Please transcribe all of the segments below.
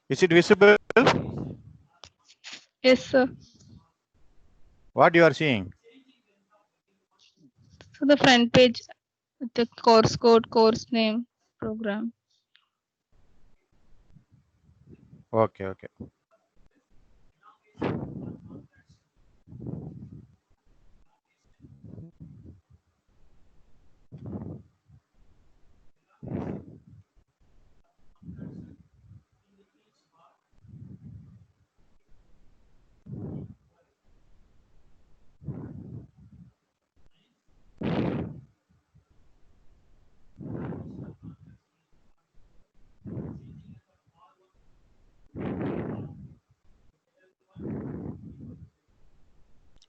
Is it visible? Yes, sir. What you are seeing? So the front page, the course code, course name, program. Okay, okay.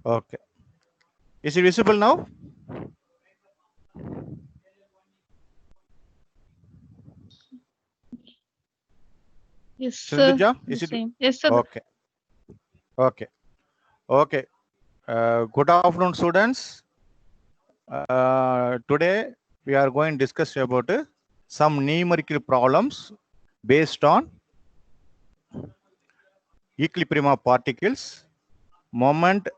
Okay. Is it visible now? Yes, sir. Sindhuja, The is it? same. Yes, sir. Okay, okay, okay. Good afternoon, students. Today we are going to discuss about some numerical problems based on equilibrium of particles, moment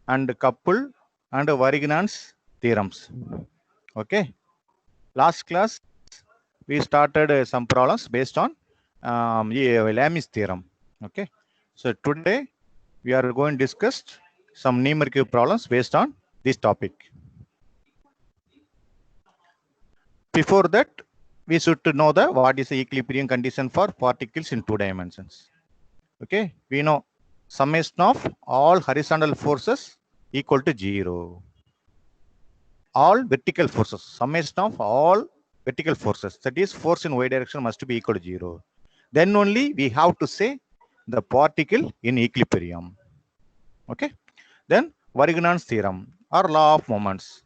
and couple and Varignon's theorems. Okay. Last class we started some problems based on Lami's theorem. Okay. So today we are going to discuss some numerical problems based on this topic. Before that, we should know what is the equilibrium condition for particles in 2 dimensions. Okay, we know summation of all horizontal forces equal to 0. All vertical forces, summation of all vertical forces, that is force in y direction must be equal to 0. Then only we have to say the particle in equilibrium. Okay. Then Varignon's theorem or law of moments.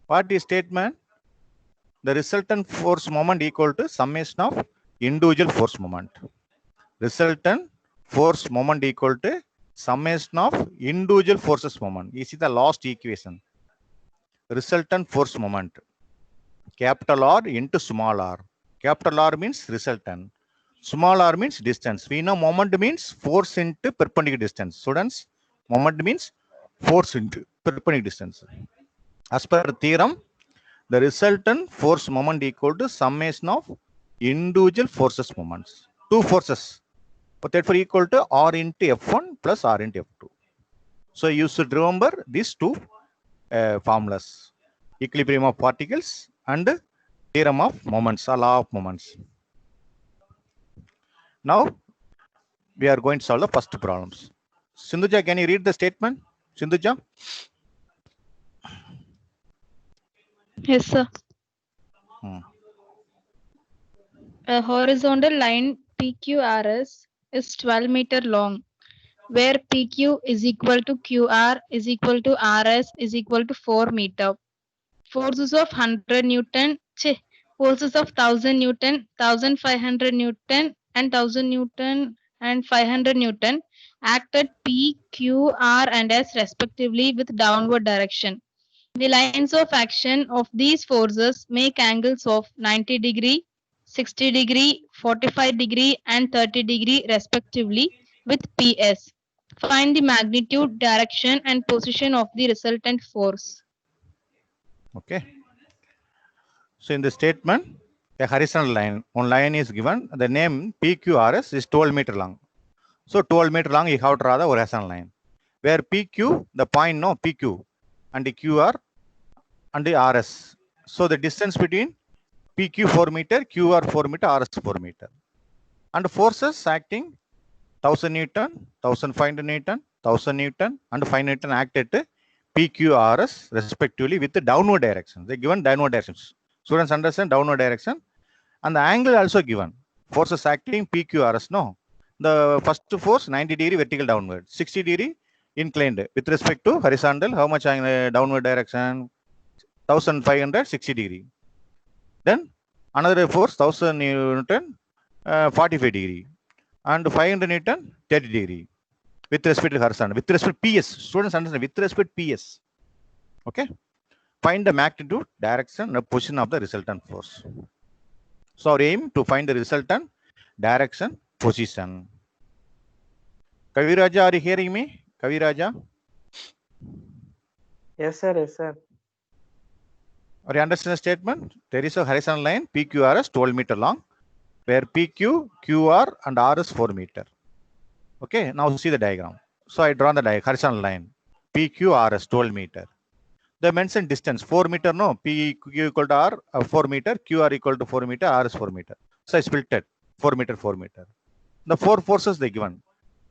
What is statement? The resultant force moment equal to summation of individual force moment. Resultant force moment equal to summation of individual forces moment. This is the last equation. Resultant force moment. Capital R into small r. Capital R means resultant. Small r means distance. We know moment means force into perpendicular distance. Students, moment means force into perpendicular distance. As per theorem, the resultant force moment equal to summation of individual forces moments. Two forces. But therefore equal to R into F1 plus R into F2. So you should remember these two formulas. Equilibrium of particles and theorem of moments or law of moments. Now we are going to solve the first problems. Sindhuja, can you read the statement? Sindhuja? Yes, sir. A horizontal line PQRS is 12 meter long, where PQ is equal to QR is equal to RS is equal to 4 meter. Forces of 100 Newton, forces of 1000 Newton, 1500 Newton, and 1000 Newton and 500 Newton act at P, Q, R, and S respectively with downward direction. The lines of action of these forces make angles of 90 degree, 60 degree, 45 degree, and 30 degree respectively with PS. Find the magnitude, direction, and position of the resultant force. Okay. So in the statement, a horizontal line, one line is given, the name PQRS is 12 meter long. So 12 meter long, you have to draw the horizontal line. Where PQ, the point no PQ, and the QR and the RS. So the distance between PQ 4 meter, QR 4 meter, RS 4 meter. And forces acting 1000 Newton, 1500 Newton, 1000 Newton, and 5 Newton act at PQRS respectively with the downward direction. They given downward directions. Students understand downward direction. And the angle also given. Forces acting PQRS. No. The first force 90 degree vertical downward, 60 degree inclined with respect to horizontal. How much downward direction? 1560 degree. Then another force 1000 Newton 45 degree and 500 Newton 30 degree with respect to horizontal. With respect to PS, students understand with respect to PS. Okay. Find the magnitude, direction, and position of the resultant force. So our aim to find the resultant direction, position. Kaviraja, are you hearing me? Kaviraja? Yes, sir. Yes, sir. Are you understand the statement? There is a horizontal line PQRS 12 meter long, where PQ, QR, and RS 4 meter. Okay, now see the diagram. So I draw the horizontal line PQRS 12 meter. The mentioned distance 4 meter, no, PQ equal to R 4 meter, QR equal to 4 meter, R is 4 meter. So I split it 4 meter, 4 meter. The four forces they given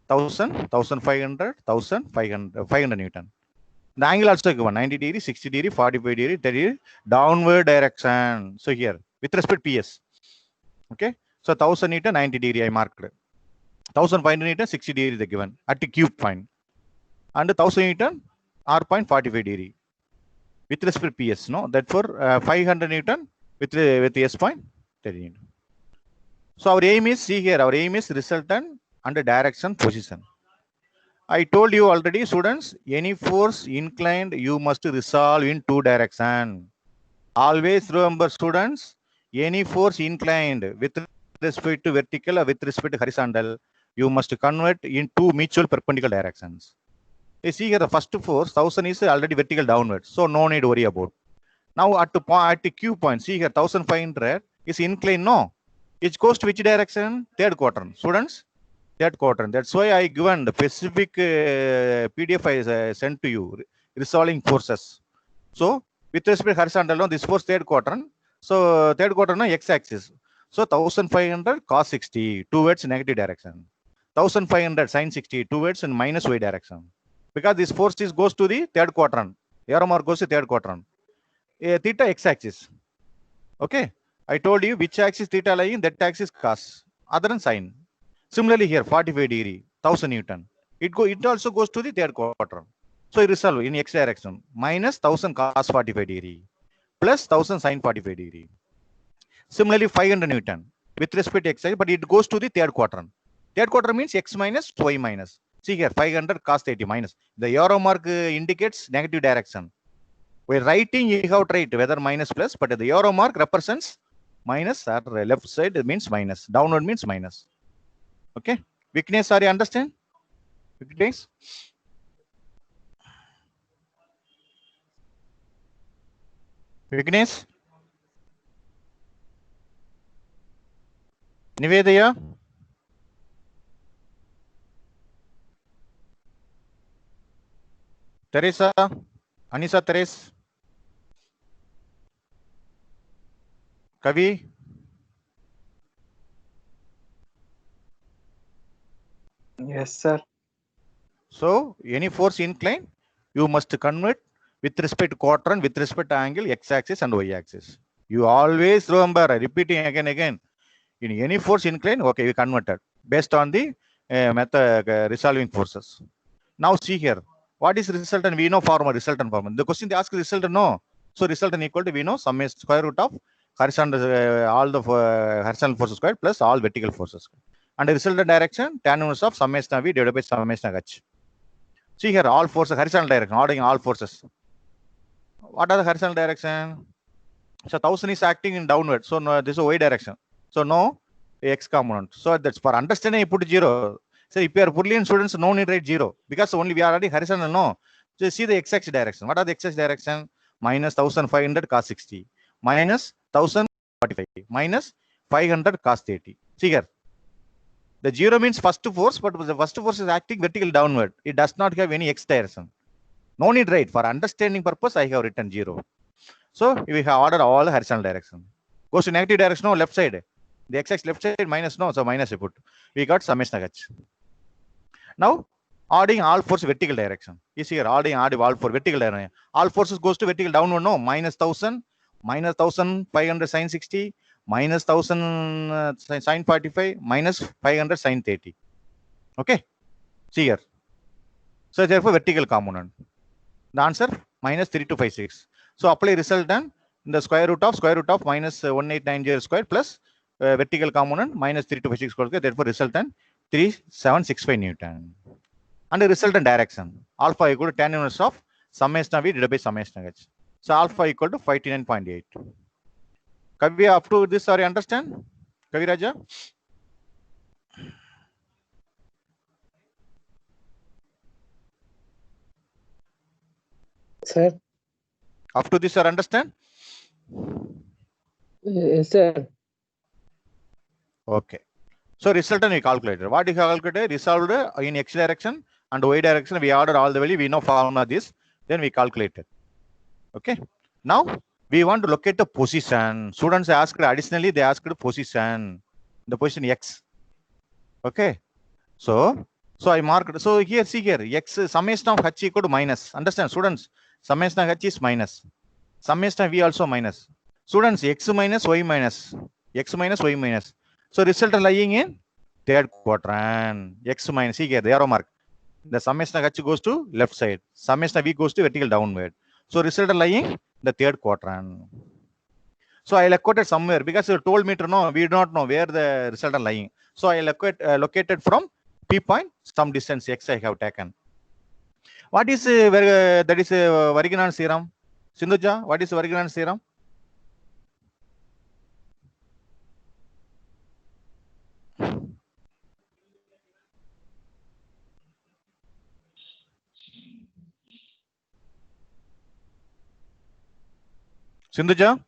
1000, 1500, 1500, 500 Newton. The angle also given 90 degree, 60 degree, 45 degree, 30 degree, downward direction. So here with respect to PS. Okay, so 1000 Newton 90 degree I marked. 1500 Newton 60 degree they given at the cube point, and 1000 Newton R point 45 degree with respect to PS. No, that for 500 Newton with S point 30 Newton. So our aim is, see here, our aim is resultant under direction position. I told you already, students, any force inclined you must resolve in two directions. Always remember, students, any force inclined with respect to vertical or with respect to horizontal, you must convert in two mutual perpendicular directions. You see here, the first force 1000 is already vertical downwards, so no need to worry about. Now at the Q point, see here 1500 is inclined, no. It goes to which direction? Third quadrant. Students, third quadrant. That's why I given the specific PDF I sent to you, resolving forces. So with respect to horizontal, no, this force third quadrant. So third quadrant, no, x-axis. So 1500 cos 60 towards negative direction. 1500 sin 60 towards in minus y direction. Because this force goes to the third quadrant. Arrow mark goes to third quadrant. Theta x-axis. Okay. I told you which axis theta lying, that axis cos, other than sine. Similarly here, 45 degree, 1000 Newton. It also goes to the third quadrant. So you resolve in x direction, minus 1000 cos 45 degree, plus 1000 sin 45 degree. Similarly, 500 Newton with respect to x, but it goes to the third quadrant. Third quadrant means x minus, y minus. See here, 500 cos 30 minus. The arrow mark indicates negative direction. We're writing, you have to write whether minus plus, but the arrow mark represents minus, or left side means minus, downward means minus. Okay, Vignesh, are you understand? Vignesh? Vignesh? Nivedaya? Teresa? Anisa Teres? Kavi? Yes, sir. So, any force inclined, you must convert with respect to quadrant, with respect to angle, x-axis and y-axis. You always remember, repeating again. In any force inclined, okay, we converted based on the method resolving forces. Now see here, what is resultant? We know formula, resultant formula. The question they ask resultant, no. So resultant equal to, we know, sum is square root of horizontal, all the horizontal forces squared plus all vertical forces. And the resultant direction, tan inverse of summation v divided by summation h. See here, all forces, horizontal direction, ordering all forces. What are the horizontal direction? So 1000 is acting in downward. So no, this is a y direction. So no x component. So that's for understanding, you put 0. So if you are Boolean students, no need write 0. Because only we are already horizontal, no. So see the x-axis direction. What are the x-axis direction? Minus 1500 cos 60. Minus 1045. Minus 500 cos 30. See here. The 0 means first force, but the first force is acting vertical downward. It does not have any x direction. No need write. For understanding purpose, I have written 0. So we have ordered all horizontal direction. Goes to negative direction, no, left side. The x-axis left side minus, no, so minus we put. We got summation h. Now, adding all force vertical direction. You see here, adding all for vertical direction. All forces goes to vertical downward, no, minus 1000, minus 1500 sin 60, minus 1000 sin 45, minus 500 sin 30. Okay, see here. So therefore vertical component. The answer minus 3256. So apply resultant in the square root of minus 1890 square plus vertical component minus 3256 square. Therefore, resultant 3765 Newton. And the resultant direction alpha equal to tan inverse of summation of V divided by summation of H. So alpha equal to 529.8. Kavi, up to this, are you understand? Kavi Raja? Sir. Up to this, sir, understand? Yes, sir. Okay. So resultant we calculated. What is calculated? Resolved in x direction and y direction. We order all the value. We know formula this. Then we calculated. Okay. Now we want to locate the position. Students asked additionally. They asked position. The position x. Okay. So I marked. So here see here x summation of h equal to minus. Understand, students? Summation of h is minus. Summation of v also minus. Students, x minus y minus. X minus y minus. So result lying in third quadrant. X minus, see here the arrow mark. The summation of h goes to left side. Summation of v goes to vertical downward. So result lying the third quadrant. So I located somewhere because you told me to know. We do not know where the result lying. So I located from P point some distance x I have taken. What is that is Varignan's theorem? Sindhuja, what is Varignan's theorem? Sindhuja?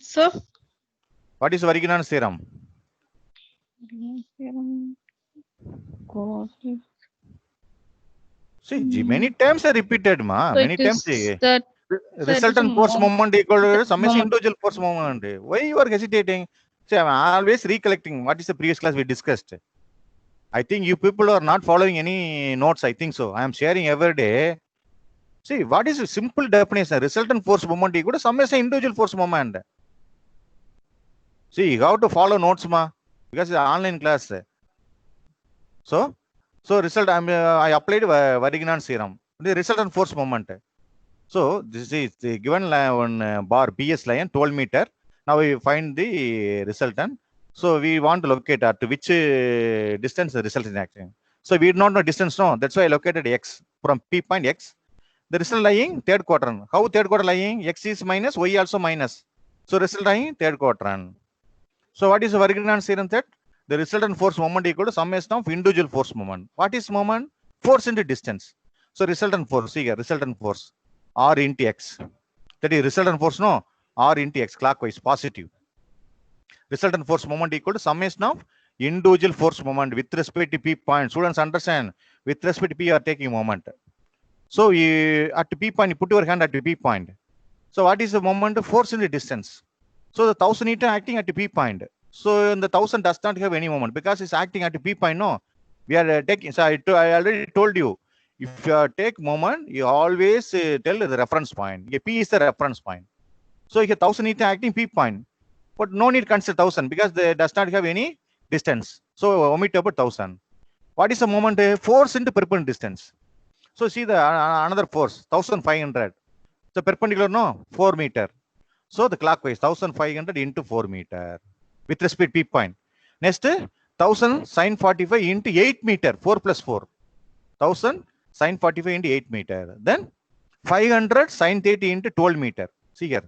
So, What is Varignan's theorem? See, many times I repeated, ma. So Many it times. is that Resultant force moment equal to summation individual force moment. Why you are hesitating? See, I'm always recollecting what is the previous class we discussed. I think you people are not following any notes. I think so. I am sharing every day. See, what is a simple definition? Resultant force moment equal to summation individual force moment. See, you have to follow notes, ma, because it's an online class. So result I applied Varignan's theorem. The resultant force moment. So this is the given one bar BS line 12 meter. Now we find the resultant. So we want to locate at which distance the result is acting. So we do not know distance, no. That's why I located x from P point x. The result lying third quadrant. How third quadrant lying? X is minus, y also minus. So result lying third quadrant. So what is the Varignan's theorem that? The resultant force moment equal to summation of individual force moment. What is moment? Force into distance. So resultant force, see here, resultant force. R into x. That is resultant force, no? R into x, clockwise, positive. Resultant force moment equal to summation of individual force moment with respect to P point. Students understand, with respect to P you are taking moment. So at P point, you put your hand at P point. So what is the moment? Force in the distance. So the 1000 Newton acting at P point. So the 1000 does not have any moment because it's acting at P point, no? We are taking, so I already told you, if you take moment, you always tell the reference point. P is the reference point. So here 1000 Newton acting P point. But no need to consider 1000 because they does not have any distance. So omit about 1000. What is the moment? Force into perpendicular distance. So see the another force, 1500. So perpendicular, no? 4 meter. So the clockwise, 1500 into 4 meter. With respect to P point. Next, 1000 sin 45 into 8 meter. 4 plus 4. 1000 sin 45 into 8 meter. Then 500 sin 30 into 12 meter. See here.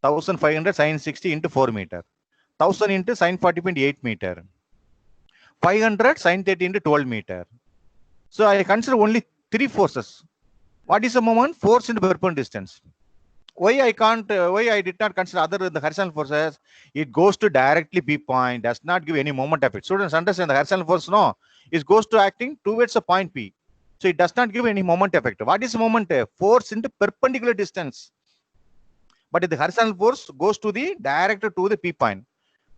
1500 sin 60 into 4 meter. 1000 into sin 45 into 8 meter. 500 sin 30 into 12 meter. So I consider only 3 forces. What is the moment? Force into perpendicular distance. Why I can't? Why I did not consider other than the horizontal forces? It goes to directly P point. Does not give any moment effect. Students understand the horizontal force? No, it goes to acting towards a point P. So it does not give any moment effect. What is moment? Force into perpendicular distance. But if the horizontal force goes to the direct to the P point,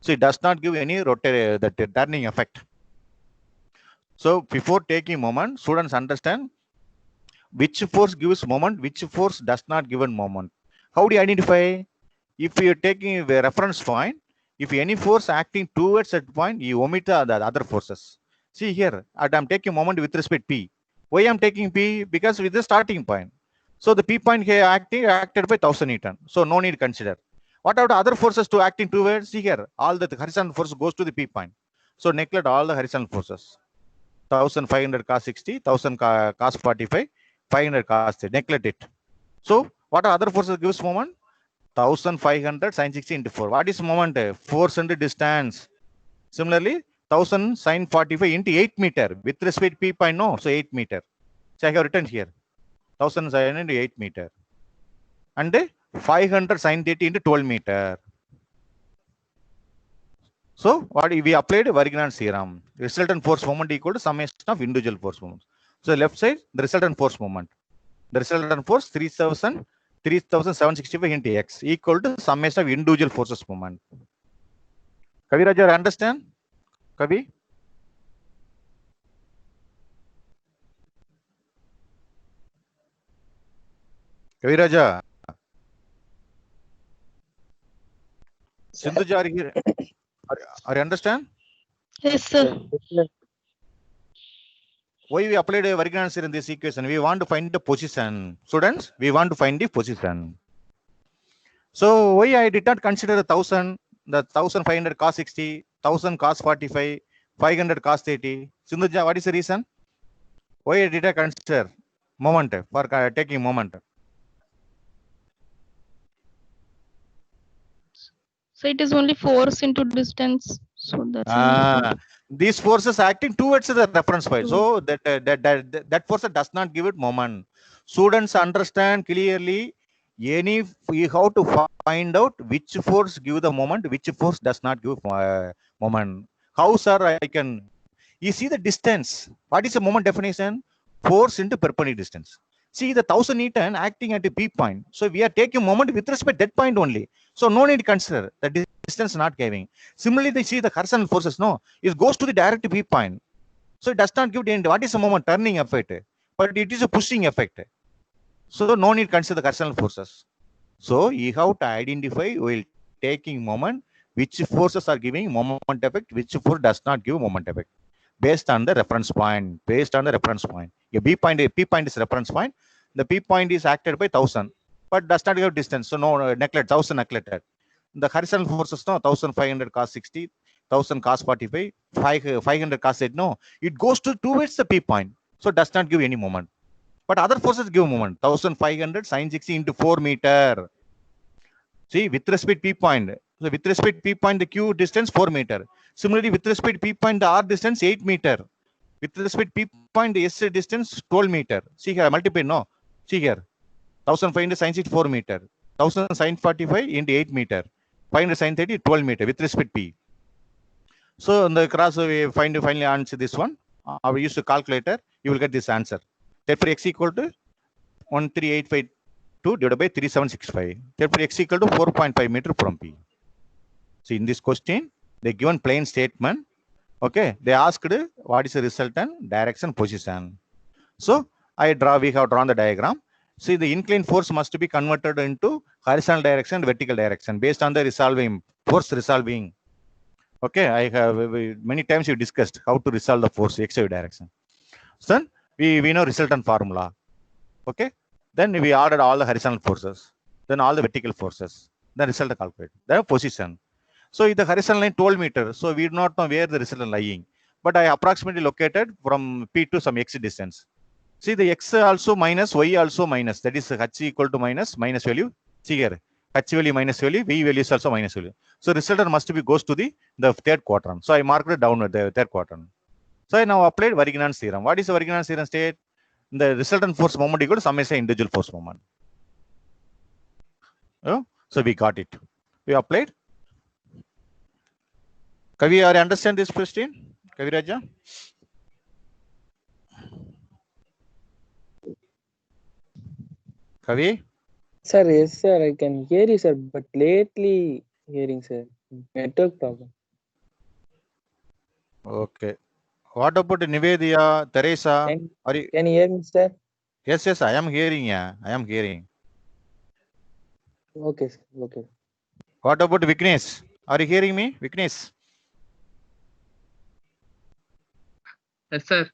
so it does not give any that turning effect. So before taking moment, students understand which force gives moment, which force does not give a moment. How do you identify? If you are taking a reference point, if any force acting towards that point, you omit the other forces. See here, I am taking moment with respect P. Why I am taking P? Because with the starting point. So the P point here acted by 1000 Newton. So no need to consider. What are the other forces to acting towards? See here, all the horizontal force goes to the P point. So neglect all the horizontal forces. 1500 cos 60, 1000 cos 45, 500 cos 30. Neglect it. So what are other forces gives moment? 1500 sin 60 into 4. What is moment? Force and distance. Similarly, 1000 sin 45 into 8 meter. With respect to P point, no. So 8 meter. So I have written here. 1000 sin into 8 meter. And 500 sin 30 into 12 meter. So what we applied Varignan theorem. Resultant force moment equal to summation of individual force moments. So left side, the resultant force moment. The resultant force 3765 into x equal to summation of individual forces moment. Kavi Raja, understand? Kavi? Kavi Raja. Sindhuja, are you here? Are you understand? Yes, sir. Why we applied a Varignan theorem in this equation? We want to find the position. Students, we want to find the position. So why I did not consider the 1500 cos 60, 1000 cos 45, 500 cos 30. Sindhuja, what is the reason? Why I did not consider moment for taking moment? So it is only force into distance. So that's These forces acting towards the reference point. So that force does not give it moment. Students understand clearly. You have to find out which force give the moment, which force does not give moment. How, sir? I can. You see the distance. What is the moment definition? Force into perpendicular distance. See the 1000 Newton acting at the P point. So we are taking moment with respect to that point only. So no need to consider the distance not giving. Similarly, they see the horizontal forces. No, it goes to the direct P point. So it does not give the end. What is the moment? Turning effect. But it is a pushing effect. So no need to consider the horizontal forces. So you have to identify while taking moment which forces are giving moment effect, which force does not give moment effect. Based on the reference point. Based on the reference point. A P point is reference point. The P point is acted by 1000, but does not give distance. So no neglect 1000 neglected. The horizontal forces no 1500 cos 60, 1000 cos 45, 500 cos 8. No, it goes towards the P point. So does not give any moment. But other forces give moment. 1500 sin 60 into 4 meter. See, with respect P point. So with respect P point, the Q distance 4 meter. Similarly, with respect P point, the R distance 8 meter. With respect P point, the S distance 12 meter. See here, multiply, no. See here, 1500 sin 60 4 meter. 1000 sin 45 into 8 meter. 500 sin 30 12 meter with respect P. So in the cross, we finally answer this one. We use the calculator. You will get this answer. Therefore, x equal to 13852 divided by 3765. Therefore, x equal to 4.5 meter from P. So in this question, they given plain statement. Okay, they asked what is the resultant direction position. So we have drawn the diagram. See, the inclined force must be converted into horizontal direction, vertical direction based on the force resolving. Okay, I have many times we discussed how to resolve the force XY direction. So we know resultant formula. Okay, then we ordered all the horizontal forces, then all the vertical forces, then result calculate the position. So if the horizontal line 12 meters, so we do not know where the resultant lying, but I approximately located from P to some x distance. See the x also minus, y also minus, that is h equal to minus value. See here, h value minus value, v value is also minus value. So resultant must be goes to the third quadrant. So I marked it down with the third quadrant. So I now applied Varignan's theorem. What is the Varignan's theorem state? The resultant force moment equal to summation individual force moment. So we got it. We applied. Kavi, are you understand this question? Kavi Raja? Kavi? Sir, yes, sir. I can hear you, sir. But lately hearing, sir. Network problem. Okay. What about Nivedya, Teresa? Can you hear me, sir? Yes, I am hearing. Yeah, I am hearing. Okay, sir. Okay. What about Vignesh? Are you hearing me, Vignesh? Yes, sir.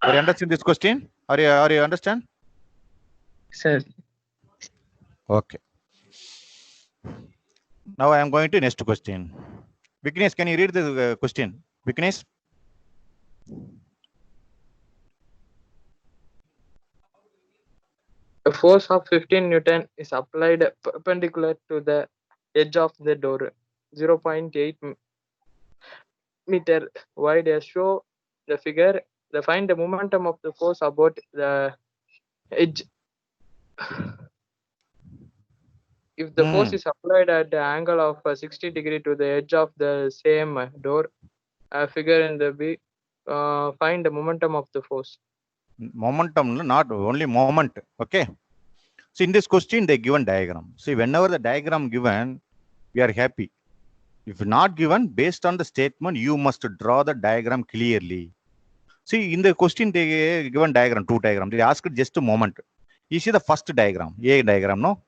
Are you understand this question? Are you understand? Sir. Okay. Now I am going to next question. Vignesh, can you read the question? Vignesh? A force of 15 Newton is applied perpendicular to the edge of the door, 0.8 meter wide. As show the figure, find the momentum of the force about the edge. If the force is applied at the angle of 60 degree to the edge of the same door, figure in the B, find the momentum of the force. Momentum, not only moment. Okay. So in this question, they given diagram. See, whenever the diagram given, we are happy. If not given, based on the statement, you must draw the diagram clearly. See, in the question, they given diagram, two diagram. They asked just a moment. You see the first diagram, A diagram, no?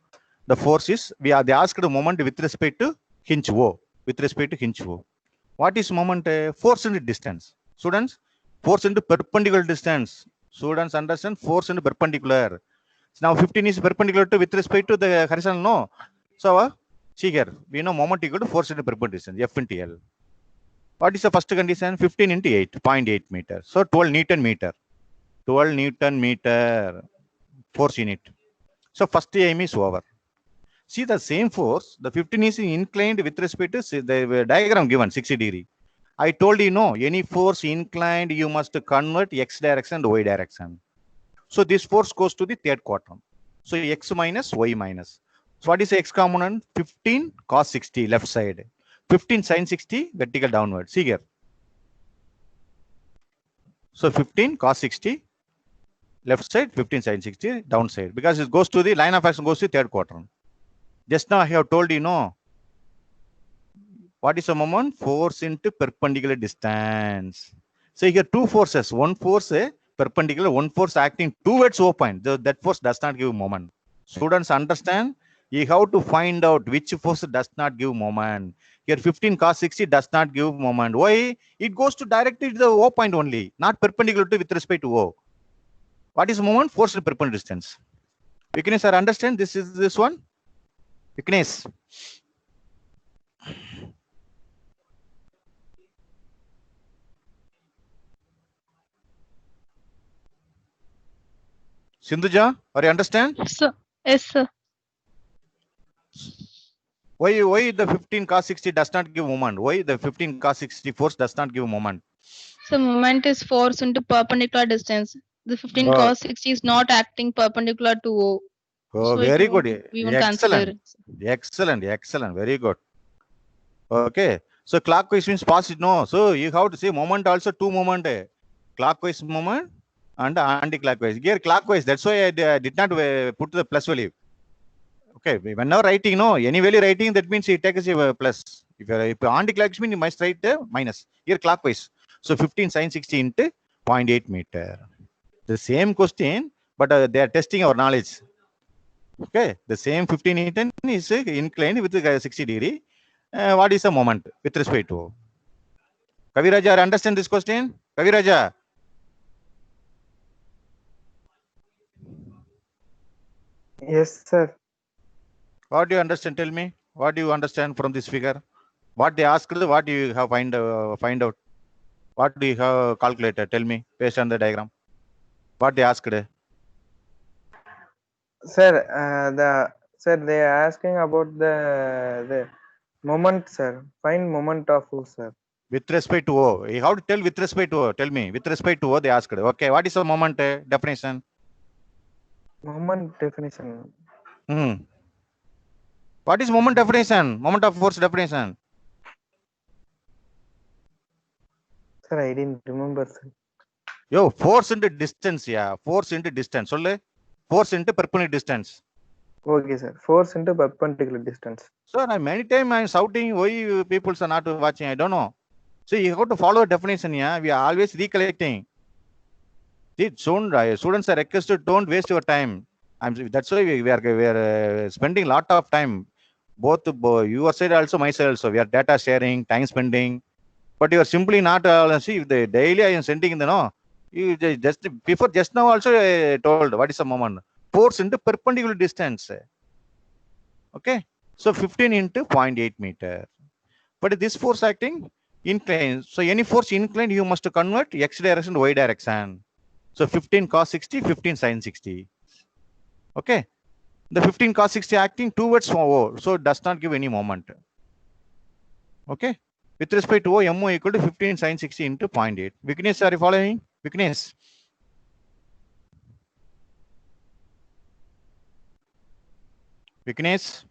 The force is, they asked the moment with respect to hinge O. With respect to hinge O. What is moment? Force into distance. Students, force into perpendicular distance. Students understand force into perpendicular. So now 15 is perpendicular to with respect to the horizontal, no? So, see here, we know moment equal to force into perpendicular distance, F into L. What is the first condition? 15 into 8, 0.8 meter. So 12 Newton meter. 12 Newton meter force unit. So first aim is over. See the same force, the 15 is inclined with respect to the diagram given 60 degree. I told you, no, any force inclined, you must convert x direction and y direction. So this force goes to the third quadrant. So x minus y minus. So what is the x component? 15 cos 60 left side. 15 sin 60 vertical downward. See here. So 15 cos 60 left side, 15 sin 60 downside, because it goes to the line of action goes to third quadrant. Just now I have told you, no, what is the moment? Force into perpendicular distance. So here two forces, one force perpendicular, one force acting towards O point. That force does not give moment. Students understand? You have to find out which force does not give moment. Here 15 cos 60 does not give moment. Why? It goes to directly to the O point only, not perpendicular to with respect to O. What is moment? Force to perpendicular distance. Vignesh, sir, understand? This is this one. Vignesh. Sindhuja, are you understand? So, yes, sir. Why the 15 cos 60 does not give moment? Why the 15 cos 60 force does not give moment? So moment is force into perpendicular distance. The 15 Oh, cos 60 is not acting perpendicular to O. oh, So it very won't, good. we won't Excellent. consider. Excellent. Excellent. Very good. Okay. So clockwise means positive. No. So you have to say moment also two moment. Clockwise moment and anti-clockwise. Here clockwise. That's why I did not put the plus value. Okay. Whenever writing, no, any value writing, that means it takes a plus. If anti-clockwise means you must write minus. Here clockwise. So 15 sin 60 into 0.8 meter. The same question, but they are testing our knowledge. Okay. The same 15 Newton is inclined with 60 degree. What is the moment with respect to? Kaviraja, understand this question? Kaviraja. Yes, sir. What do you understand? Tell me. What do you understand from this figure? What they asked, what do you have find out? What do you have calculated? Tell me based on the diagram. What they asked? Sir, they are asking about the moment, sir. Find moment of force, sir. With respect to O. How to tell with respect to O? Tell me. With respect to O, they asked. Okay. What is the moment definition? Moment definition. What is moment definition? Moment of force definition. Sir, I didn't remember, sir. Yo, force into distance, yeah. Force into distance. Solle. Force into perpendicular distance. Okay, sir. Force into perpendicular distance. Sir, many times I'm shouting, why you people are not watching? I don't know. So you have to follow a definition, yeah. We are always recollecting. See, students are requested, don't waste your time. That's why we are spending a lot of time. Both your side also, my side also. We are data sharing, time spending. But you are simply not, see, the daily I am sending, you know, you just before just now also I told what is the moment. force into perpendicular distance. Okay. So 15 into 0.8 meter. But this force acting inclined. So any force inclined, you must convert x direction to y direction. So 15 cos 60, 15 sin 60. Okay. The 15 cos 60 acting towards O, so it does not give any moment. Okay. With respect to O, MO equal to 15 sin 60 into 0.8. Vignesh, are you following? Vignesh. Vignesh.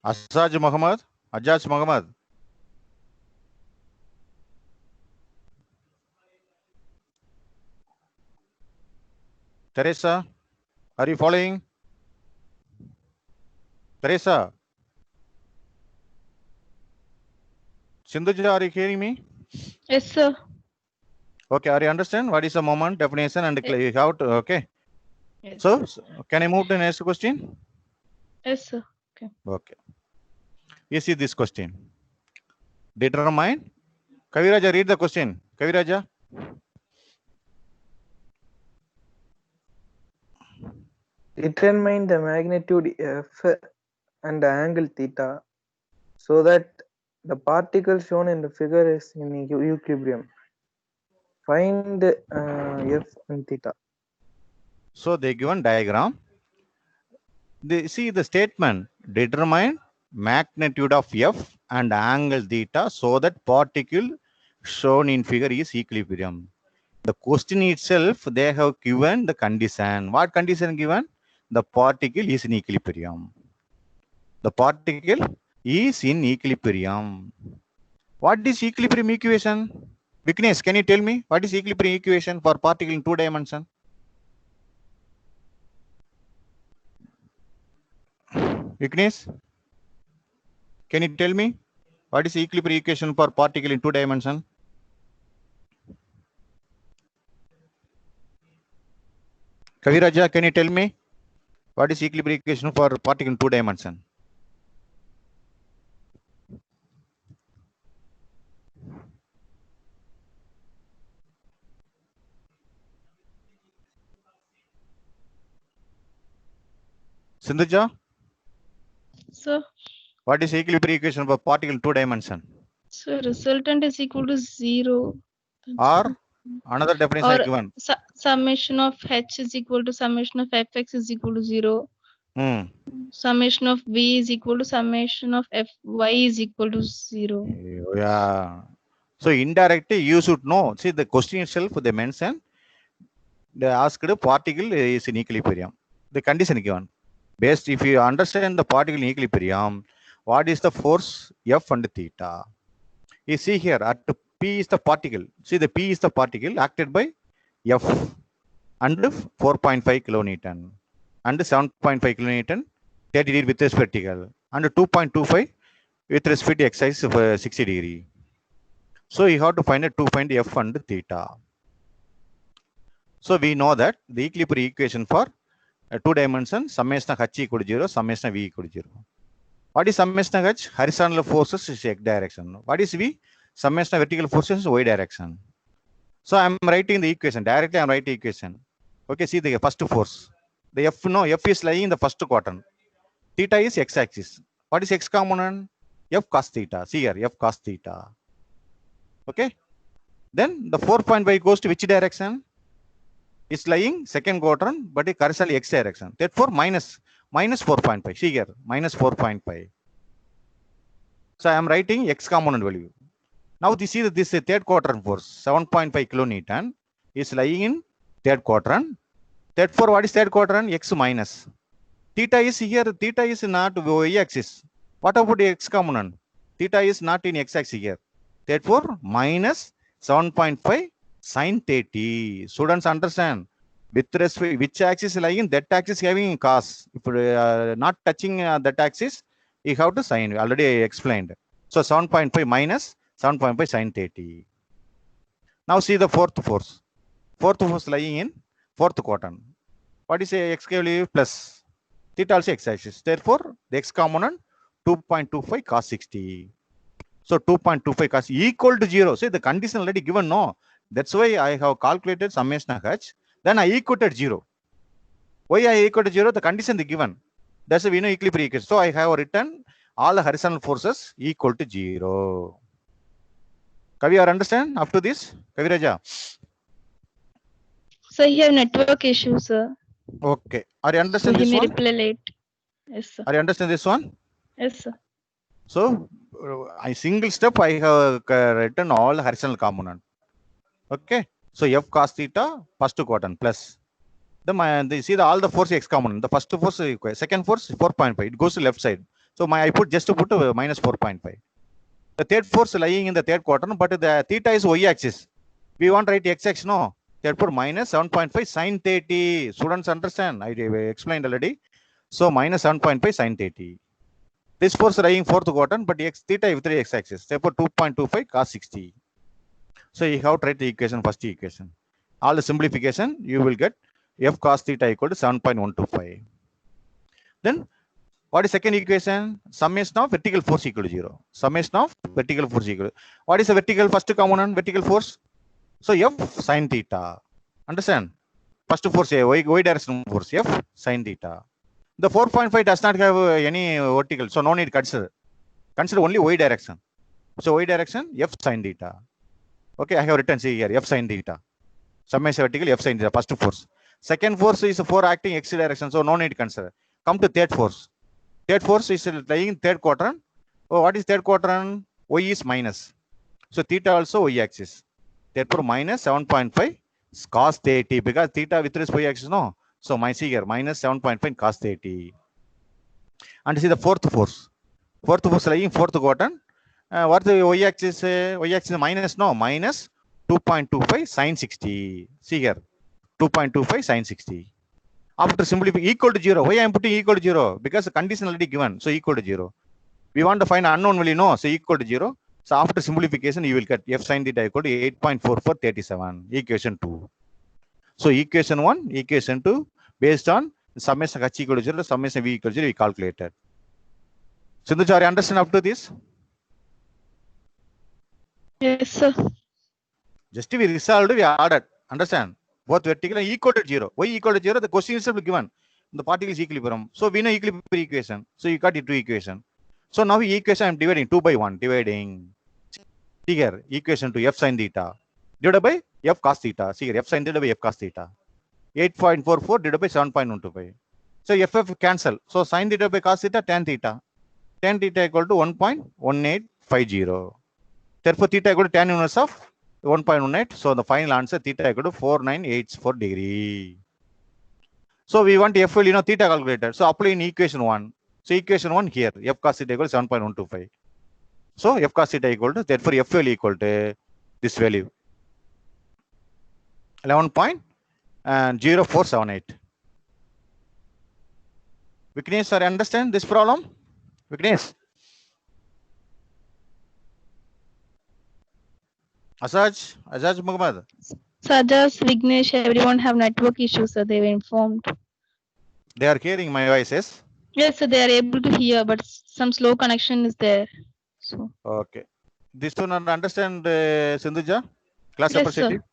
Asaj Muhammad. Ajaz Muhammad. Teresa, are you following? Teresa. Sindhuja, are you hearing me? Yes, sir. Okay, are you understand what is the moment definition and how to, okay. Yes. So can I move to the next question? Yes, sir. Okay. Okay. You see this question. Determine. Kaviraja, read the question. Kaviraja. Determine the magnitude F and the angle theta so that the particle shown in the figure is in equilibrium. Find F and theta. So they given diagram. They see the statement. Determine magnitude of F and angle theta so that particle shown in figure is equilibrium. The question itself, they have given the condition. What condition given? The particle is in equilibrium. The particle is in equilibrium. What is equilibrium equation? Vignesh, can you tell me what is equilibrium equation for particle in 2 dimension? Vignesh, can you tell me what is equilibrium equation for particle in 2 dimension? Kaviraja, can you tell me what is equilibrium equation for particle in 2 dimension? Sindhuja, Sir. what is equilibrium equation for particle in 2 dimension? So resultant is equal to 0. Or another definition I Or given. summation of h is equal to summation of fx is equal to 0. Summation of v is equal to summation of fy is equal to 0. Yeah. So indirectly you should know. See the question itself they mention. They asked particle is in equilibrium. The condition given. Based if you understand the particle in equilibrium, what is the force F and theta? You see here at P is the particle. See the P is the particle acted by F and 4.5 kilonewton and 7.5 kilonewton 30 degree with respect vertical and 2.25 with respect to x-axis 60 degree. So you have to find a 2 find F and theta. So we know that the equilibrium equation for 2 dimension summation of h equal to 0, summation of v equal to 0. What is summation of h? Horizontal forces is x direction. What is v? Summation of vertical forces is y direction. So I am writing the equation. Directly I am writing equation. Okay, see the first force. The F, no, F is lying in the first quadrant. Theta is x-axis. What is x component? F cos theta. See here, F cos theta. Okay. Then the 4.5 goes to which direction? It's lying second quadrant, but it corresponds x direction. Therefore, minus 4.5. See here, minus 4.5. So I am writing x component value. Now this is this third quadrant force, 7.5 kilonewton is lying in third quadrant. Therefore, what is third quadrant? X minus. Theta is here. Theta is not y-axis. What about the x component? Theta is not in x-axis here. Therefore, minus 7.5 sin 30. Students understand. With respect which axis lying, that axis having cos. If not touching that axis, you have to sin. Already I explained. So 7.5 minus 7.5 sin 30. Now see the fourth force. Fourth force lying in fourth quadrant. What is a x value plus? Theta also x-axis. Therefore, the x component 2.25 cos 60. So 2.25 cos equal to 0. See the condition already given. No, That's why I have calculated summation of H. Then I equated 0. Why I equated 0? The condition is given. That's why we know equilibrium equation. So I have written all the horizontal forces equal to 0. Kavi, you understand up to this? Kavi Raja? Sir, you have network issue, sir. Okay. Are you So understand he this may one? reply late. Yes, sir. Are you understand this one? Yes, sir. So I single step I have written all horizontal component. Okay. So F cos theta first quadrant plus. They see all the force x component. The first force, second force 4.5. It goes to left side. So I put just to put minus 4.5. The third force lying in the third quadrant, but the theta is y axis. We want to write x axis, no. Therefore minus 7.5 sin 30. Students understand? I explained already. So minus 7.5 sin 30. This force lying fourth quadrant, but x theta with the x axis. Therefore 2.25 cos 60. So you have to write the equation, first equation. All the simplification, you will get F cos theta equal to 7.125. Then what is second equation? Summation of vertical force equal to 0. Summation of vertical force equal. What is the vertical first component? Vertical force. So F sin theta. Understand? First force, y direction force, F sin theta. The 4.5 does not have any vertical, so no need consider. Consider only y direction. So y direction, F sin theta. Okay, I have written see here, F sin theta. Summation vertical, F sin theta, first force. Second force is 4 acting x direction, so no need consider. Come to third force. Third force is lying in third quadrant. Oh, what is third quadrant? Y is minus. So theta also y axis. Therefore minus 7.5 cos 30 because theta with respect to y axis, no. So my see here minus 7.5 cos 30. And see the fourth force. Fourth force lying fourth quadrant. What the y axis? Y axis minus, no, minus 2.25 sin 60. See here 2.25 sin 60. After simplifying equal to 0. Why I am putting equal to 0? Because the condition already given. So equal to 0. We want to find unknown value, no. So equal to 0. So after simplification, you will get F sin theta equal to 8.4437. Equation 2. So equation 1, equation 2, based on summation H equal to 0, summation V equal to 0, we calculated. Sindhu, understand up to this? Yes, sir. Just we resolved, we added. Understand? Both vertical and equal to 0. Y equal to 0, the question is given. The particle is equilibrium. So we know equilibrium equation. So you got it two equation. So now equation I am dividing 2 by 1. Dividing. See here, equation to F sin theta. Divided by F cos theta. See here, F sin theta by F cos theta. 8.44 divided by 7.125. So FF cancel. So sin theta by cos theta, tan theta. Tan theta equal to 1.1850. Therefore, theta equal to tan inverse of 1.18. So the final answer theta equal to 4984 degree. So we want F value, theta calculator. So apply in equation 1. So equation 1 here, F cos theta equal to 7.125. So F cos theta equal to, therefore F value equal to this value 11.0478. Vignesh, sir, understand this problem? Vignesh? Azaj Muhammad. Sajas, Vignesh, everyone have network issues, sir. They were informed. They are hearing my voices. Yes, sir. They are able to hear, but some slow connection is there. So. Okay. This one understand, Sindhuja? Class Yes, representative? sir.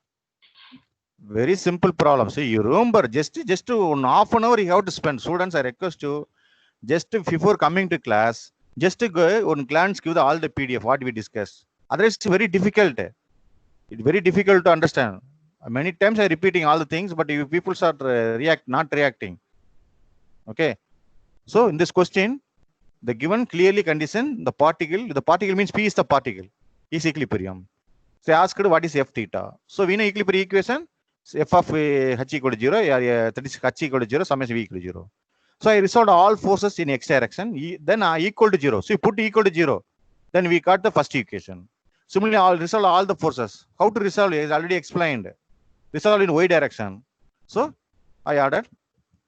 Very simple problem. See, you remember just to half an hour you have to spend. Students, I request you just before coming to class, just to go one glance give all the PDF what we discussed. Otherwise, it's very difficult. It's very difficult to understand. Many times I repeating all the things, but if people start not reacting. Okay. So in this question, the given clearly condition, the particle means P is the particle, is equilibrium. So asked what is F theta. So we know equilibrium equation, F of H equal to 0, that is H equal to 0, summation V equal to 0. So I resolved all forces in x direction, then equal to 0. So you put equal to 0, then we got the first equation. Similarly, I'll resolve all the forces. How to resolve is already explained. Resolve in y direction. So I added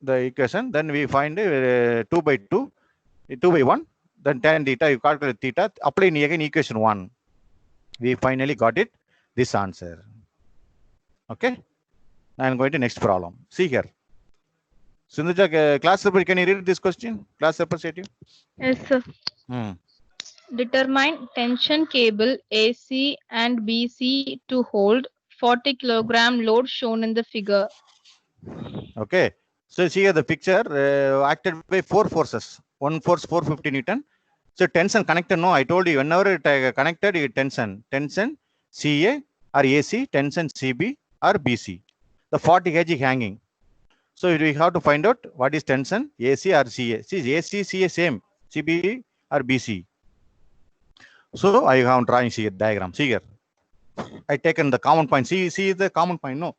the equation, then we find 2 by 2, 2 by 1, then tan theta, you calculate theta, apply in again equation 1. We finally got it, this answer. Okay. I am going to next problem. See here. Sindhuja, class representative, can you read this question? Class representative. Yes, sir. Determine tension cable AC and BC to hold 40 kilogram load shown in the figure. Okay. So see here the picture acted by 4 forces. One force 450 Newton. So tension connected. No, I told you whenever it connected, it tension CA or AC, tension CB or BC. The 40 kg hanging. So we have to find out what is tension AC or CA. See AC, CA same, CB or BC. So I have drawing here diagram. See here. I taken the common point. See the common point. No,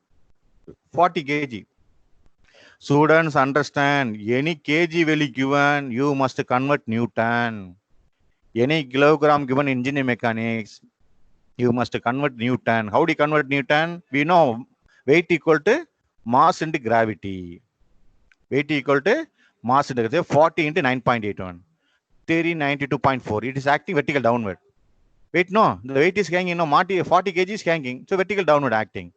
40 kg. Students understand any kg value given, you must convert Newton. Any kilogram given engineering mechanics, you must convert Newton. How do you convert Newton? We know weight equal to mass into gravity. Weight equal to mass into gravity. 40 into 9.81. Theory 92.4. It is acting vertical downward. Wait, no, the weight is hanging. No, 40 kg is hanging. So vertical downward acting.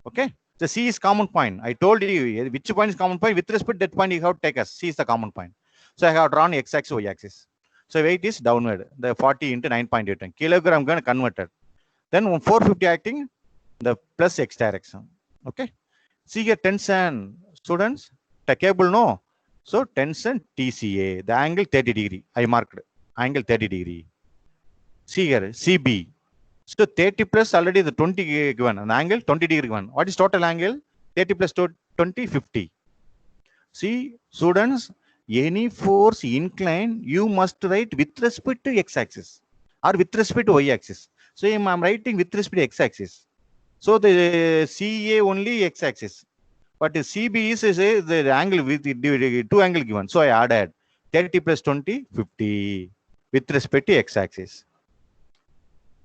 Okay. The C is common point. I told you which point is common point. With respect to that point, you have to take us. C is the common point. So I have drawn x-axis, y-axis. So weight is downward. The 40 into 9.81 kilogram going to converted. Then 450 acting the plus x direction. Okay. See here tension, students. The cable no. So tension TCA. The angle 30 degree. I marked angle 30 degree. See here CB. So 30 plus already the 20 given, an angle 20 degree given. What is total angle? 30 plus 20, 50. See, students, any force inclined, you must write with respect to x-axis or with respect to y-axis. So I'm writing with respect to x-axis. So the CA only x-axis. But the CB is the angle with the two angle given. So I added 30 plus 20, 50 with respect to x-axis.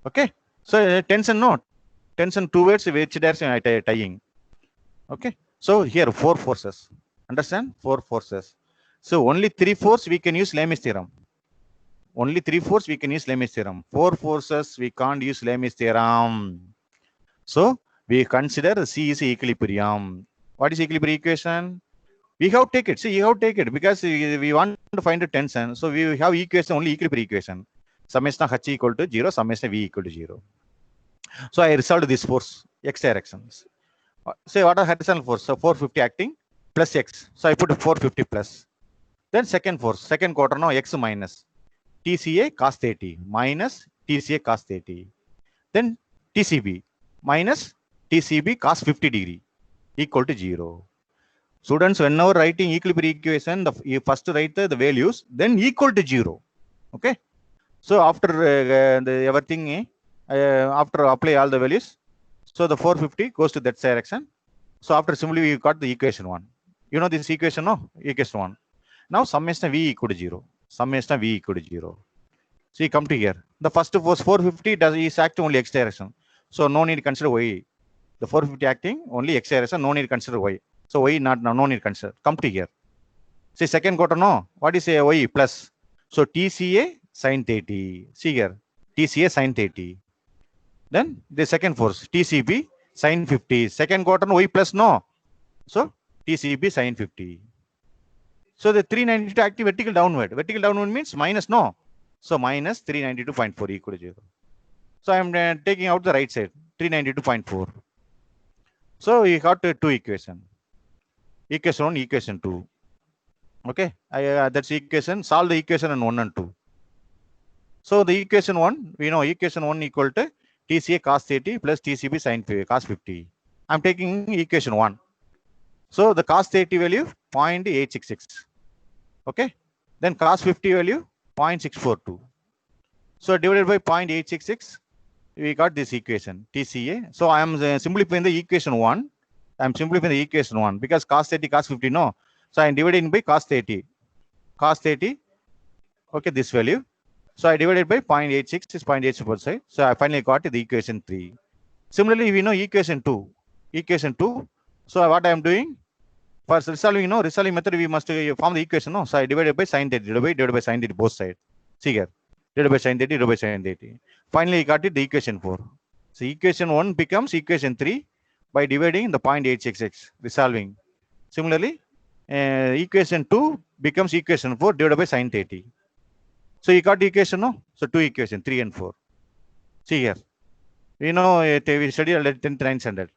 Okay. So tension no. Tension towards which direction I tying. Okay. So here 4 forces. Understand? 4 forces. So only 3 force we can use Lami's theorem. Only 3 force we can use Lami's theorem. 4 forces we can't use Lami's theorem. So we consider the C is equilibrium. What is equilibrium equation? We have to take it. See, you have to take it because we want to find the tension. So we have equation only equilibrium equation. Summation H equal to 0, summation V equal to 0. So I resolved this force, x directions. Say what are horizontal force? So 450 acting plus x. So I put 450 plus. Then second force, second quarter now x minus TCA cos 30 minus TCA cos 30. Then TCB minus TCB cos 50 degree equal to 0. Students, whenever writing equilibrium equation, you first write the values, then equal to 0. Okay. So after everything, after apply all the values, so the 450 goes to that direction. So after simply we got the equation 1. You know this equation, no? Equation 1. Now summation V equal to 0. Summation V equal to 0. So you come to here. The first force 450 is acting only x direction. So no need to consider y. The 450 acting only x direction, no need to consider y. So y no need to consider. Come to here. See second quarter, no? What is a y plus? So TCA sin 30. See here. TCA sin 30. Then the second force TCB sin 50. Second quarter y plus no. So TCB sin 50. So the 392 active vertical downward. Vertical downward means minus no. So minus 392.4 equal to 0. So I am taking out the right side. 392.4. So we got two equation. Equation 1, equation 2. Okay. That's equation. Solve the equation in 1 and 2. So the equation 1, we know equation 1 equal to TCA cos 30 plus TCB sin cos 50. I'm taking equation 1. So the cos 30 value 0.866. Okay. Then cos 50 value 0.642. So divided by 0.866, we got this equation TCA. So I am simplifying the equation 1. I'm simplifying the equation 1 because cos 30, cos 50, no. So I am dividing by cos 30. Cos 30, okay, this value. So I divided by 0.86 is 0.86 both sides. So I finally got the equation 3. Similarly, we know equation 2. Equation 2. So what I am doing? For resolving, resolving method, we must form the equation, no. So I divided by sin 30, divided by sin 30 both sides. See here. Divided by sin 30, divided by sin 30. Finally, I got it the equation 4. So equation 1 becomes equation 3 by dividing the 0.866, resolving. Similarly, equation 2 becomes equation 4 divided by sin 30. So you got the equation, no? So two equation, 3 and 4. See here. We know we studied already 10,900.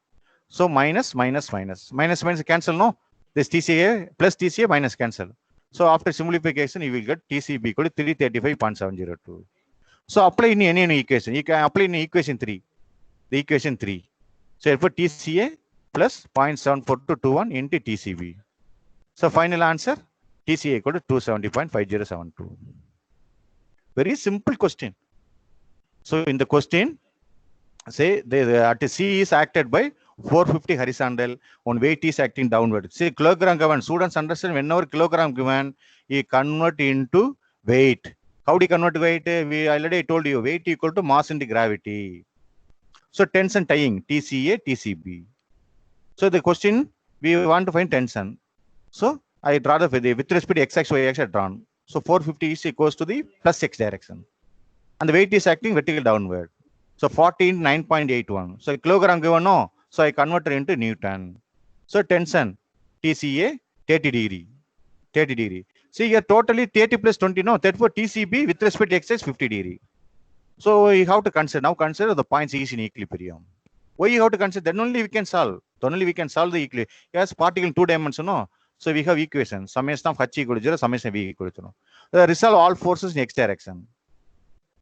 So minus cancel, no? This TCA plus TCA minus cancel. So after simplification, you will get TCB equal to 335.702. So apply in any equation. You can apply in equation 3. The equation 3. So therefore TCA plus 0.7421 into TCB. So final answer, TCA equal to 270.5072. Very simple question. So in the question, say the at C is acted by 450 horizontal, on weight is acting downward. See, kilogram given, students understand whenever kilogram given, he convert into weight. How do you convert weight? We already told you, weight equal to mass into gravity. So tension tying, TCA, TCB. So the question, we want to find tension. So I draw the with respect to x axis, y axis drawn. So 450 is equals to the plus x direction. And the weight is acting vertical downward. So 14, 9.81. So kilogram given, no. So I converted into Newton. So tension, TCA, 30 degree. 30 degree. See here, totally 30 plus 20, no. Therefore, TCB with respect to x is 50 degree. So you have to consider, now consider the points is in equilibrium. Why you have to consider? Then only we can solve. Then only we can solve the equilibrium. Yes, particle in 2 dimensions, no. So we have equation. Summation of h equal to 0, summation v equal to 0. Resolve all forces in x direction.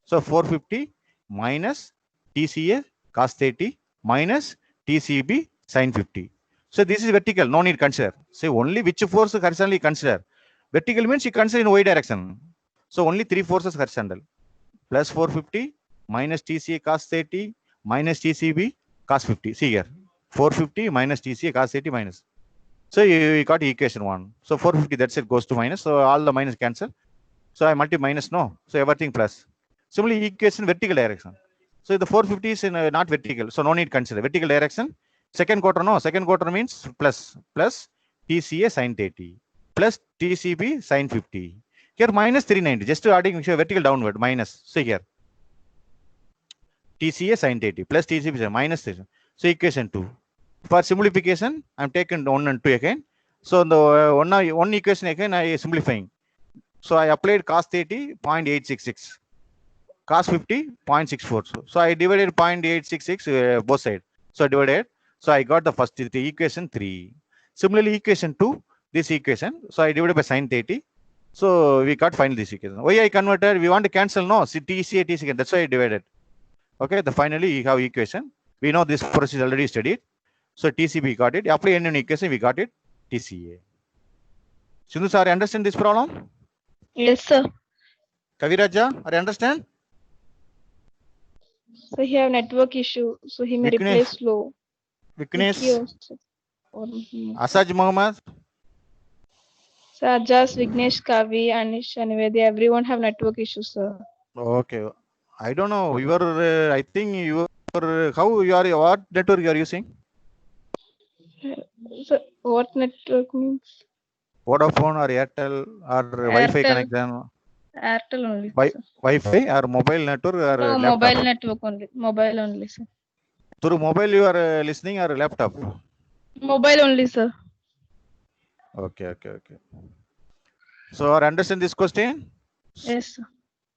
So 450 minus TCA cos 30 minus TCB sin 50. So this is vertical, no need consider. Say only which force horizontally consider. Vertical means you consider in y direction. So only 3 forces horizontal. Plus 450 minus TCA cos 30 minus TCB cos 50. See here, 450 minus TCA cos 30 minus. So you got equation 1. So 450, that's it, goes to minus. So all the minus cancel. So I multiply minus, no. So everything plus. Similarly, equation vertical direction. So the 450 is in, not vertical. So no need consider. Vertical direction. Second quarter, no. Second quarter means plus TCA sin 30 plus TCB sin 50. Here minus 390. Just to adding vertical downward minus. So here TCA sin 30 plus TCB sin minus 3. So equation 2. For simplification, I'm taking 1 and 2 again. So the one equation again I simplifying. So I applied cos 30 0.866. Cos 50 0.64. So I divided 0.866 both sides. So I divided. So I got the first the equation 3. Similarly, equation 2, this equation. So I divided by sin 30. So we got final this equation. Why I converted? We want to cancel, no. See, TCA, TCA. That's why I divided. Okay. The finally you have equation. We know this process is already studied. So TCB got it. Apply any equation, we got it. TCA. Sindhu sir, understand this problem? Yes, sir. Kaviraja, are you understand? So he have network issue. So he may Vignesh. replace slow. Vignesh, Or Asaj Mohammed. So Ajas, Vignesh, Kavi, Anish, Anivedi, everyone have network issues, sir. Okay. I don't know. You are, I think you are, how you are, what network you are using? So what network means? Vodafone or Airtel or Wi-Fi Airtel. connection? Airtel only. sir. Wi-Fi or mobile network or No, laptop? mobile network only. Mobile only, sir. Through mobile you are listening or laptop? Mobile only, sir. Okay. So are understand this question? Yes, sir.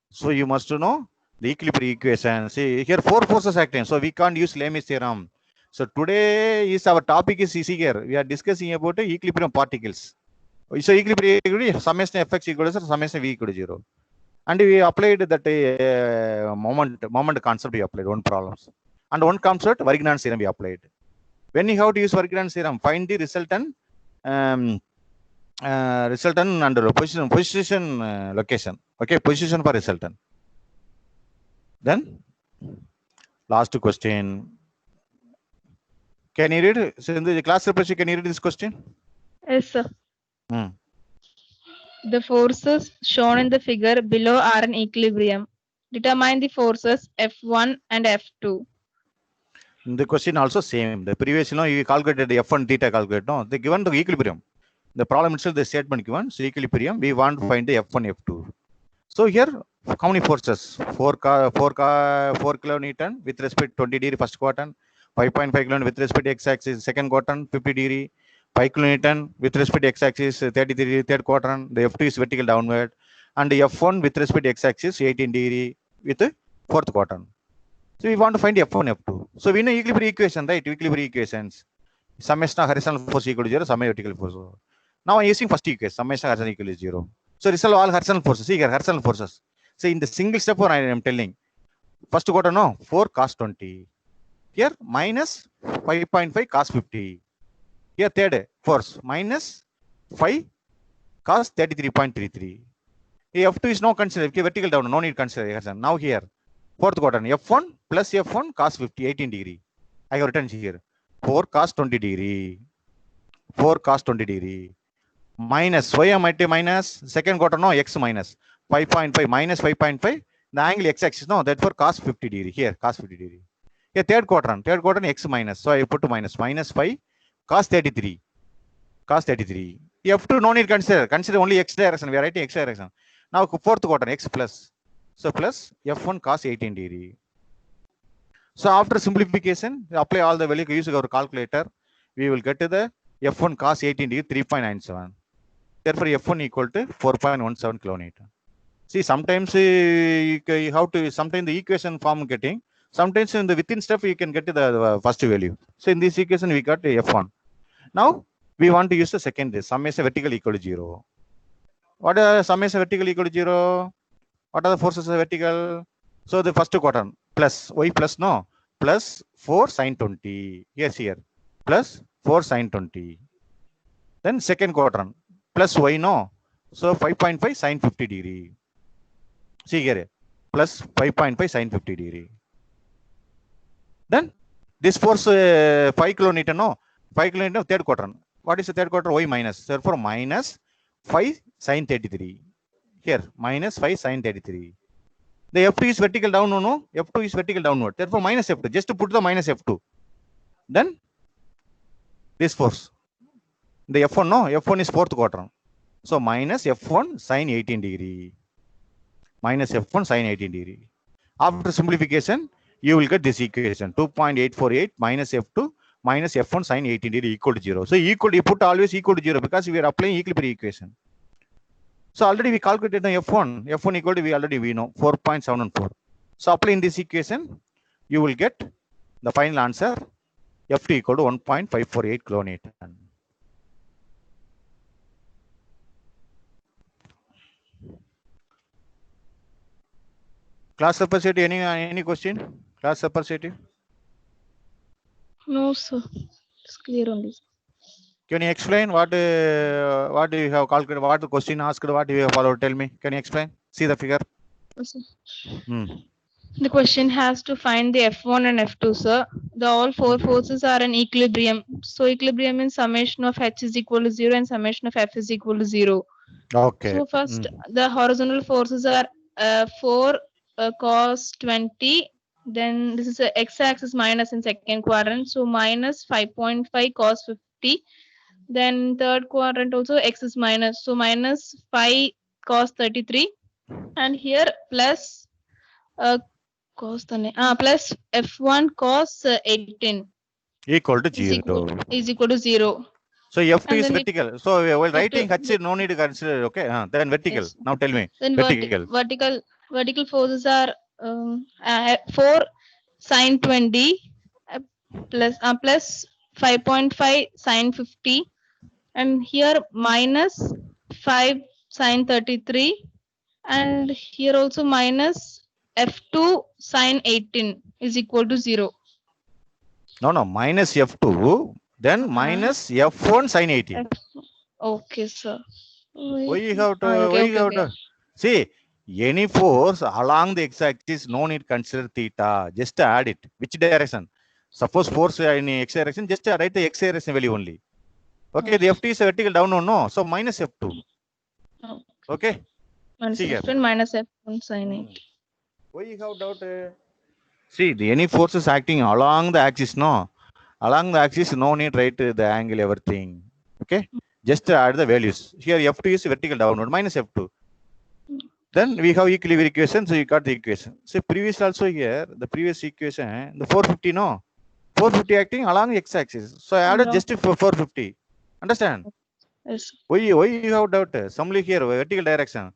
So you must know the equilibrium equation. See here 4 forces acting. So we can't use Lami's theorem. So today is our topic is easy here. We are discussing about equilibrium particles. So equilibrium summation fx equal to summation v equal to 0. And we applied that moment concept we applied one problems. And one concept Varignan theorem we applied. When you have to use Varignan theorem, find the resultant and position location. Okay, position for resultant. Then last question. Can you read? So in the class representation, can you read this question? Yes, sir. The forces shown in the figure below are in equilibrium. Determine the forces F1 and F2. The question also same. The previous, you calculated the F1 theta calculate. No, they given the equilibrium. The problem itself, the statement given. So equilibrium, we want to find the F1, F2. So here, how many forces? 4 kilonewton with respect to 20 degree first quadrant, 5.5 kilonewton with respect to x-axis second quadrant, 50 degree, 5 kilonewton with respect to x-axis 30 degree third quadrant. The F2 is vertical downward, and the F1 with respect to x-axis 18 degree with fourth quadrant. So we want to find F1, F2. So we know equilibrium equation, right? Equilibrium equations. Summation of horizontal force equal to 0, summation of vertical force. Now I'm using first equation, summation of horizontal equal to 0. So resolve all horizontal forces. See here, horizontal forces. So in the single step one, I am telling. First quarter, no, 4 cos 20. Here, minus 5.5 cos 50. Here, third force, minus 5 cos 33.33. F2 is no considered. Okay, vertical down, no need consider. Now here, fourth quadrant, F1 plus F1 cos 50, 18 degree. I have written here. 4 cos 20 degree. 4 cos 20 degree. Minus, why am I minus? Second quarter, no, x minus. 5.5 minus 5.5. The angle x-axis, no, therefore cos 50 degree. Here, cos 50 degree. Here, third quadrant, x minus. So I put minus 5 cos 33. Cos 33. F2 no need consider. Consider only x direction. We are writing x direction. Now fourth quadrant, x plus. So plus F1 cos 18 degree. So after simplification, apply all the value, use our calculator. We will get to the F1 cos 18 degree 3.97. Therefore, F1 equal to 4.17 kilonewton. See, sometimes you have to, sometimes the equation form getting, sometimes in the within step you can get to the first value. So in this equation, we got F1. Now, we want to use the second, summation vertical equal to 0. What is summation vertical equal to 0? What are the forces of vertical? So the first quadrant, plus, y plus no, plus 4 sin 20. Yes, here, plus 4 sin 20. Then second quadrant, plus y no. So 5.5 sin 50 degree. See here, plus 5.5 sin 50 degree. Then this force 5 kilonewton, no, 5 kilonewton third quadrant. What is the third quadrant? Y minus. Therefore, minus 5 sin 33. Here, minus 5 sin 33. The F2 is vertical down, no? F2 is vertical downward. Therefore, minus F2. Just to put the minus F2. Then, this force. The F1, no? F1 is fourth quadrant. So, minus F1 sin 18 degree. Minus F1 sin 18 degree. After simplification, you will get this equation. 2.848 minus F2 minus F1 sin 18 degree equal to 0. So, equal, you put always equal to 0 because we are applying equilibrium equation. So already we calculated the F1. F1 equal to we know 4.74. So applying this equation, you will get the final answer F2 equal to 1.548 kilonewton. Class representative, any question? Class representative? No, sir. It's clear on this. Can you explain what do you have calculated? What the question asked? What do you have followed? Tell me. Can you explain? See the figure. Yes, sir. Hmm. The question has to find the F1 and F2, sir. The all four forces are in equilibrium. So equilibrium means summation of H is equal to 0 and summation of F is equal to 0. Okay. So first, the horizontal forces are 4 cos 20. Then this is a x-axis minus in second quadrant. So minus 5.5 cos 50. Then third quadrant also x is minus. So minus 5 cos 33. And here plus cos plus f1 cos 18 Equal to is 0. equal to 0. So F2 And is then vertical. So while writing F2 H, no need to consider. Okay. Then vertical. Yes. Now tell me. Then Vertical. vertical forces are 4 sin 20 plus 5.5 sin 50, and here minus 5 sin 33, and here also minus f2 sin 18 is equal to 0. No, minus F2, then minus F1 sin 18. Okay, sir. Why you have to, Okay. see, any force along the x-axis, no need consider theta, just add it. Which direction? Suppose force in x direction, just write the x direction value only. Okay, the F2 is vertical down or no, so minus F2. Okay. Minus See here. F2 minus F1 sin 18. Why you have doubt? See, any forces acting along the axis, no. Along the axis, no need write the angle, everything. Okay. Just add the values. Here F2 is vertical downward, minus F2. Then we have equilibrium equation, so you got the equation. So previous also here, the previous equation, the 450, no. 450 acting along the x-axis. So I added just for 450. Understand? Yes. Why you have doubt? Somebody here, vertical direction,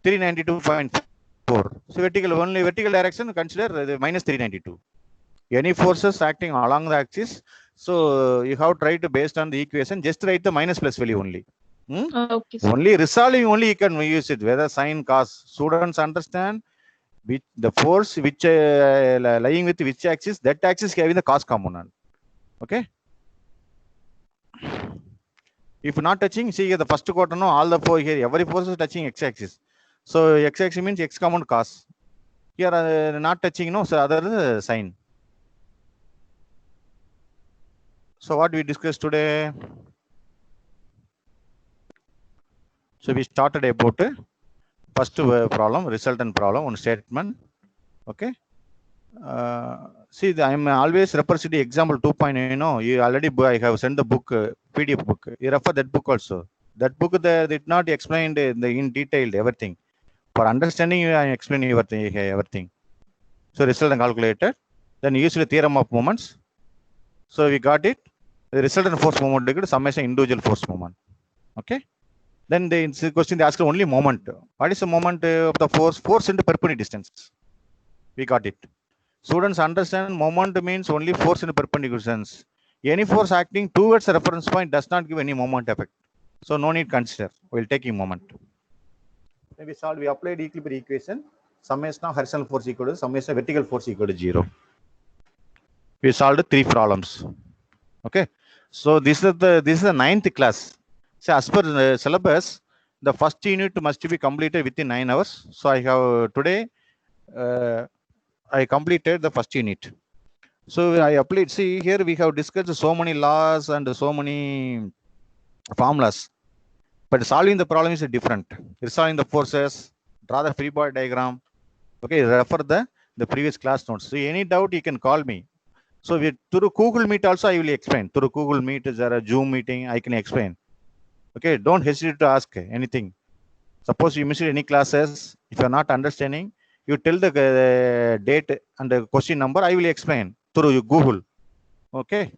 392.5. 4. So only vertical direction, consider the minus 392. Any forces acting along the axis, so you have tried to, based on the equation, just write the minus plus value only. Okay, sir. Only resolving only you can use it, whether sine, cos. Students understand which the force which lying with which axis, that axis having the cos component. Okay. If not touching, see here the first quarter, no, all the four here, every force is touching x-axis. So x-axis means x component cos. Here not touching, no, so other is sine. So what we discussed today? So we started about first problem, resultant problem, one statement. Okay. See, I am always representing example 2.0. You know, you already I have sent the book, PDF book. You refer that book also. That book they did not explain in detail everything. For understanding, I explain everything. So resultant calculated. Then use the theorem of moments. So we got it. The resultant force moment equal to summation individual force moment. Okay. Then the question they ask only moment. What is the moment of the force? Force into perpendicular distance. We got it. Students understand moment means only force in perpendicular distance. Any force acting towards the reference point does not give any moment effect. So no need consider. We'll take a moment. Then we applied equilibrium equation. Summation of horizontal force equal to summation of vertical force equal to 0. We solved 3 problems. Okay. So this is the 9th class. So as per the syllabus, the first unit must be completed within 9 hours. So I have today I completed the first unit. So I applied. See here we have discussed so many laws and so many formulas, but solving the problem is different. Resolving the forces, draw the free body diagram. Okay, refer the previous class notes. So any doubt you can call me. So through Google Meet also I will explain. Through Google Meet, is there a Zoom meeting? I can explain. Okay, don't hesitate to ask anything. Suppose you missed any classes, if you are not understanding, you tell the date and the question number. I will explain through Google. Okay.